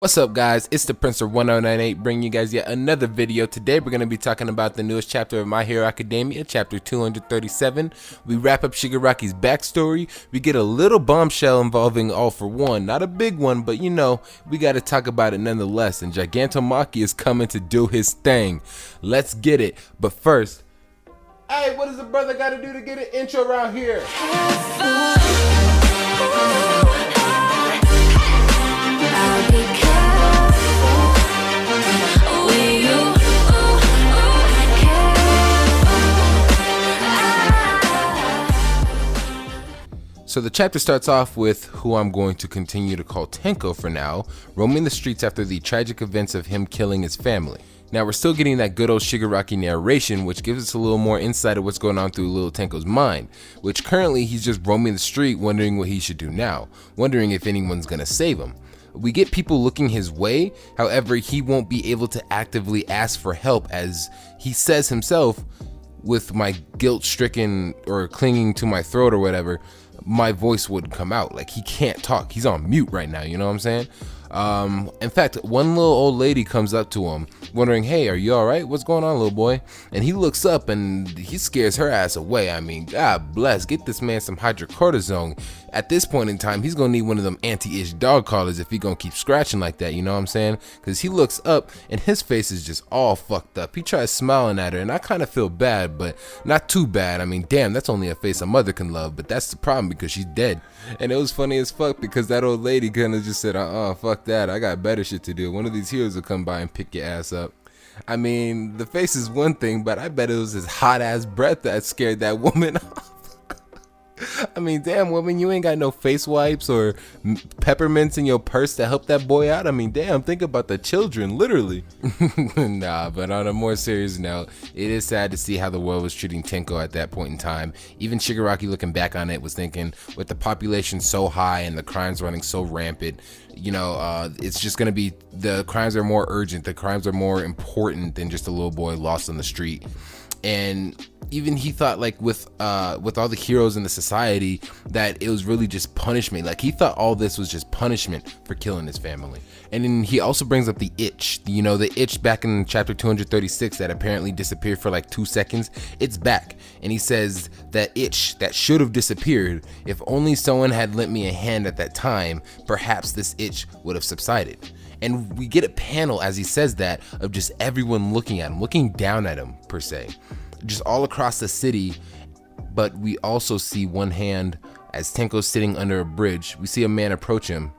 What's up guys, it's the Prince of 1098 bringing you guys yet another video. Today we're going to be talking about the newest chapter of My Hero Academia, chapter 237. We wrap up Shigaraki's backstory, we get a little bombshell involving All For One. Not a big one, but you know, we got to talk about it nonetheless, and Gigantomachia is coming to do his thing. Let's get it, but first, hey, what does a brother got to do to get an intro around here? So the chapter starts off with who I'm going to continue to call Tenko for now, roaming the streets after the tragic events of him killing his family. Now we're still getting that good old Shigaraki narration, which gives us a little more insight of what's going on through little Tenko's mind, which currently he's just roaming the street wondering what he should do now, wondering if anyone's gonna save him. We get people looking his way, however he won't be able to actively ask for help, as he says himself, with my guilt stricken or clinging to my throat or whatever, my voice wouldn't come out. Like, he can't talk, he's on mute right now, you know what I'm saying? In fact, one little old lady comes up to him wondering, hey, are you all right? What's going on, little boy? And he looks up and he scares her ass away. I mean, God bless, get this man some hydrocortisone. At this point in time, he's gonna need one of them anti-itch dog collars if he gonna keep scratching like that, you know what I'm saying? Because he looks up and his face is just all fucked up. He tries smiling at her and I kind of feel bad, but not too bad. I mean, damn, that's only a face a mother can love, but that's the problem because she's dead. And it was funny as fuck because that old lady kind of just said, fuck that, I got better shit to do. One of these heroes will come by and pick your ass up. I mean, the face is one thing, but I bet it was his hot ass breath that scared that woman off. I mean, damn, woman, you ain't got no face wipes or peppermints in your purse to help that boy out. I mean, damn, think about the children, literally. Nah, but on a more serious note, it is sad to see how the world was treating Tenko at that point in time. Even Shigaraki, looking back on it, was thinking, with the population so high and the crimes running so rampant, you know, it's just gonna be, the crimes are more urgent, the crimes are more important than just a little boy lost on the street. And even he thought, like, with all the heroes in the society, that it was really just punishment. Like, he thought all this was just punishment for killing his family. And then he also brings up the itch, you know, the itch back in chapter 236 that apparently disappeared for like 2 seconds. It's back, and he says that itch that should have disappeared, if only someone had lent me a hand at that time, perhaps this itch would have subsided. And we get a panel as he says that of just everyone looking at him, looking down at him per se, just all across the city. But we also see one hand as Tenko's sitting under a bridge. We see a man approach him,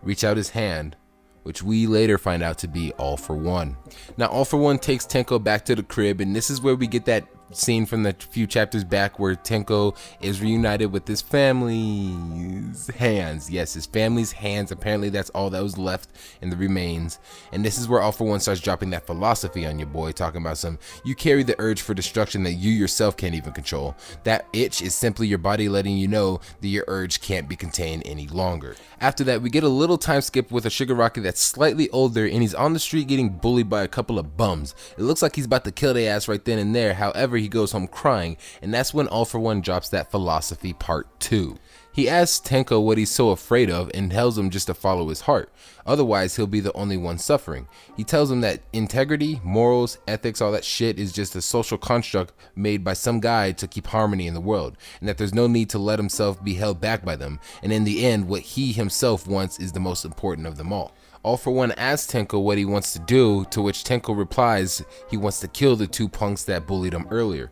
reach out his hand, which we later find out to be All For One. Now, All For One takes Tenko back to the crib, and this is where we get that scene from the few chapters back where Tenko is reunited with his family's hands. Yes, his family's hands. Apparently that's all that was left in the remains. And this is where All For One starts dropping that philosophy on your boy, talking about you carry the urge for destruction that you yourself can't even control. That itch is simply your body letting you know that your urge can't be contained any longer. After that, we get a little time skip with a Shigaraki that's slightly older, and he's on the street getting bullied by a couple of bums. It looks like he's about to kill their ass right then and there. However, he goes home crying, and that's when All For One drops that philosophy part 2. He asks Tenko what he's so afraid of and tells him just to follow his heart, otherwise he'll be the only one suffering. He tells him that integrity, morals, ethics, all that shit is just a social construct made by some guy to keep harmony in the world, and that there's no need to let himself be held back by them, and in the end what he himself wants is the most important of them all. All For One asks Tenko what he wants to do, to which Tenko replies he wants to kill the 2 punks that bullied him earlier.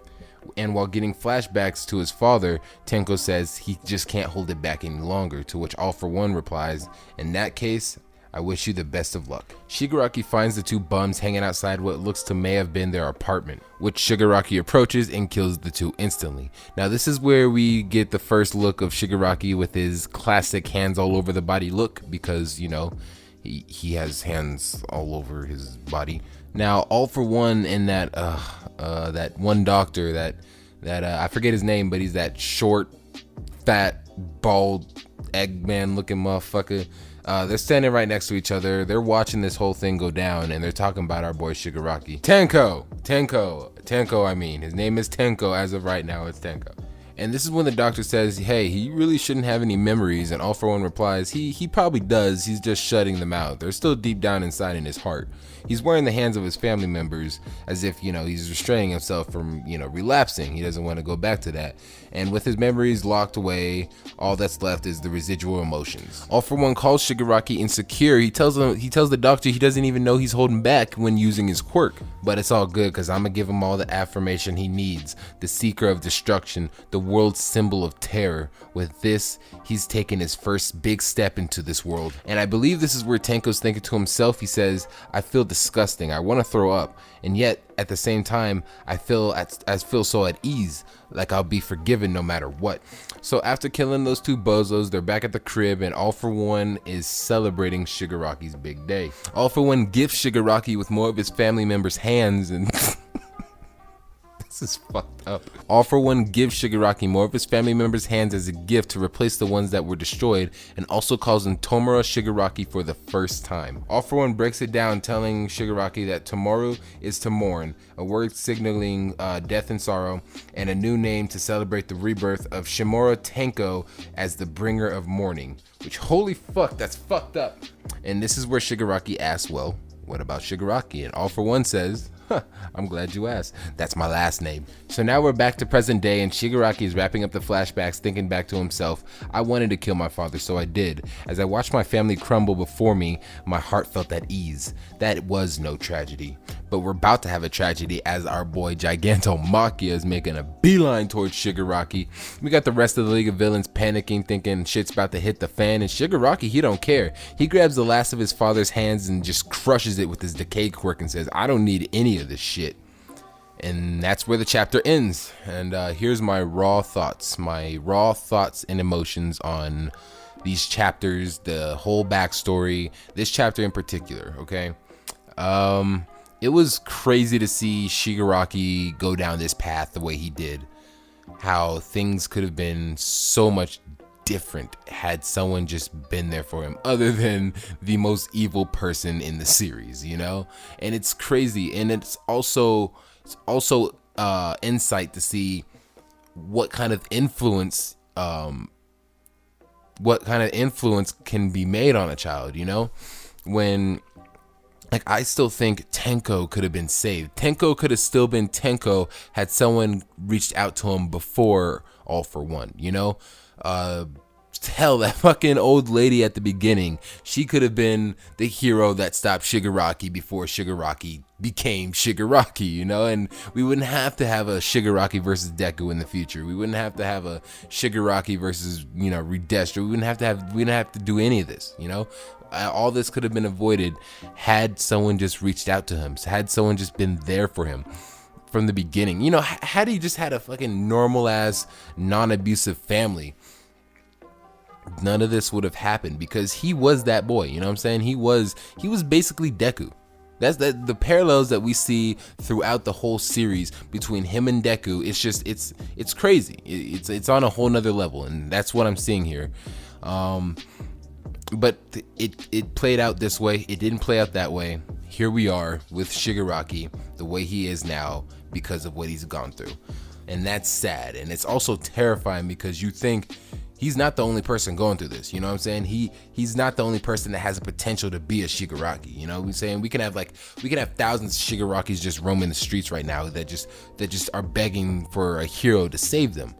And while getting flashbacks to his father, Tenko says he just can't hold it back any longer, to which All For One replies, in that case, I wish you the best of luck. Shigaraki finds the 2 bums hanging outside what looks to may have been their apartment, which Shigaraki approaches and kills the 2 instantly. Now this is where we get the first look of Shigaraki with his classic hands all over the body look, because, you know, he has hands all over his body. Now, All For One and that one doctor that I forget his name, but he's that short, fat, bald, Eggman looking motherfucker. They're standing right next to each other. They're watching this whole thing go down, and they're talking about our boy Shigaraki. Tenko, I mean. His name is Tenko as of right now. It's Tenko. And this is when the doctor says, hey, he really shouldn't have any memories, and All For One replies, he probably does, he's just shutting them out. They're still deep down inside in his heart. He's wearing the hands of his family members as if, he's restraining himself from, relapsing. He doesn't want to go back to that. And with his memories locked away, all that's left is the residual emotions. All For One calls Shigaraki insecure. He tells the doctor he doesn't even know he's holding back when using his quirk. But it's all good, because I'm gonna give him all the affirmation he needs. The seeker of destruction, the world's symbol of terror. With this, he's taken his first big step into this world. And I believe this is where Tenko's thinking to himself. He says, I feel disgusting, I want to throw up, and yet at the same time I feel so at ease, like I'll be forgiven no matter what. So after killing those two bozos, they're back at the crib, and All For One is celebrating Shigaraki's big day. All For One gifts Shigaraki with more of his family members' hands, and this is fucked up. All For One gives Shigaraki more of his family members' hands as a gift to replace the ones that were destroyed, and also calls him Tomura Shigaraki for the first time. All For One breaks it down, telling Shigaraki that Tomoru is to mourn, a word signaling death and sorrow, and a new name to celebrate the rebirth of Shimura Tenko as the bringer of mourning. Which, holy fuck, that's fucked up. And this is where Shigaraki asks, well, what about Shigaraki? And All For One says, I'm glad you asked. That's my last name. So now we're back to present day, and Shigaraki is wrapping up the flashbacks, thinking back to himself. I wanted to kill my father, so I did. As I watched my family crumble before me, my heart felt at ease. That was no tragedy. But we're about to have a tragedy as our boy Gigantomachia is making a beeline towards Shigaraki. We got the rest of the League of Villains panicking, thinking shit's about to hit the fan, and Shigaraki, he don't care. He grabs the last of his father's hands and just crushes it with his decay quirk and says, I don't need any of this shit. And that's where the chapter ends. And here's my raw thoughts and emotions on these chapters, the whole backstory, this chapter in particular. Okay, it was crazy to see Shigaraki go down this path the way he did. How things could have been so much different had someone just been there for him, other than the most evil person in the series, And it's crazy, and it's also insight to see what kind of influence can be made on a child, when, like, I still think Tenko could have been saved. Tenko could have still been Tenko had someone reached out to him before All For One, Hell, that fucking old lady at the beginning, she could have been the hero that stopped Shigaraki before Shigaraki became Shigaraki, and we wouldn't have to have a Shigaraki versus Deku in the future. We wouldn't have to have a Shigaraki versus, Redestro. We wouldn't have to do any of this, All this could have been avoided had someone just reached out to him, had someone just been there for him from the beginning. Had he just had a fucking normal ass, non-abusive family, none of this would have happened, because he was that boy, He was basically Deku. That's the parallels that we see throughout the whole series between him and Deku. It's crazy. It's on a whole nother level, and that's what I'm seeing here. But it played out this way. It didn't play out that way. Here we are with Shigaraki, the way he is now, because of what he's gone through. And that's sad. And it's also terrifying, because you think he's not the only person going through this. He's not the only person that has a potential to be a Shigaraki. We're saying we can have thousands of Shigarakis just roaming the streets right now that just are begging for a hero to save them.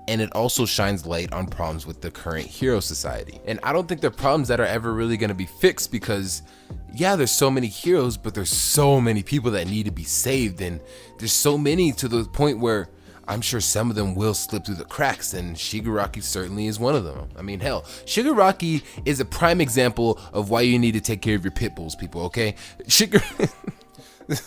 And it also shines light on problems with the current hero society. And I don't think they're problems that are ever really going to be fixed, because yeah, there's so many heroes, but there's so many people that need to be saved, and there's so many to the point where I'm sure some of them will slip through the cracks, and Shigaraki certainly is one of them. I mean, hell, Shigaraki is a prime example of why you need to take care of your pit bulls, people, okay?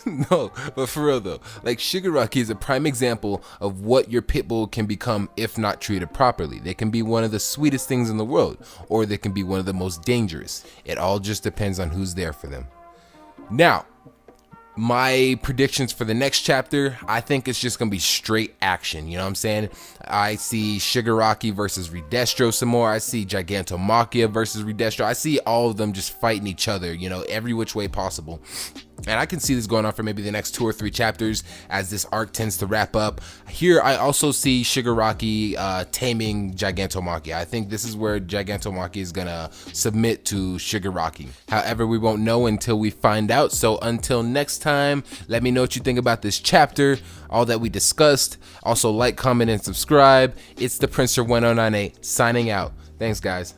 No, but for real though, like, Shigaraki is a prime example of what your pit bull can become if not treated properly. They can be one of the sweetest things in the world, or they can be one of the most dangerous. It all just depends on who's there for them. Now, my predictions for the next chapter, I think it's just gonna be straight action. You know what I'm saying? I see Shigaraki versus Redestro some more. I see Gigantomachia versus Redestro. I see all of them just fighting each other, every which way possible. And I can see this going on for maybe the next 2 or 3 chapters as this arc tends to wrap up. Here, I also see Shigaraki taming Gigantomachia. I think this is where Gigantomachia is gonna submit to Shigaraki. However, we won't know until we find out. So until next time, let me know what you think about this chapter, all that we discussed. Also, like, comment, and subscribe. It's the Princer 1098 signing out. Thanks, guys.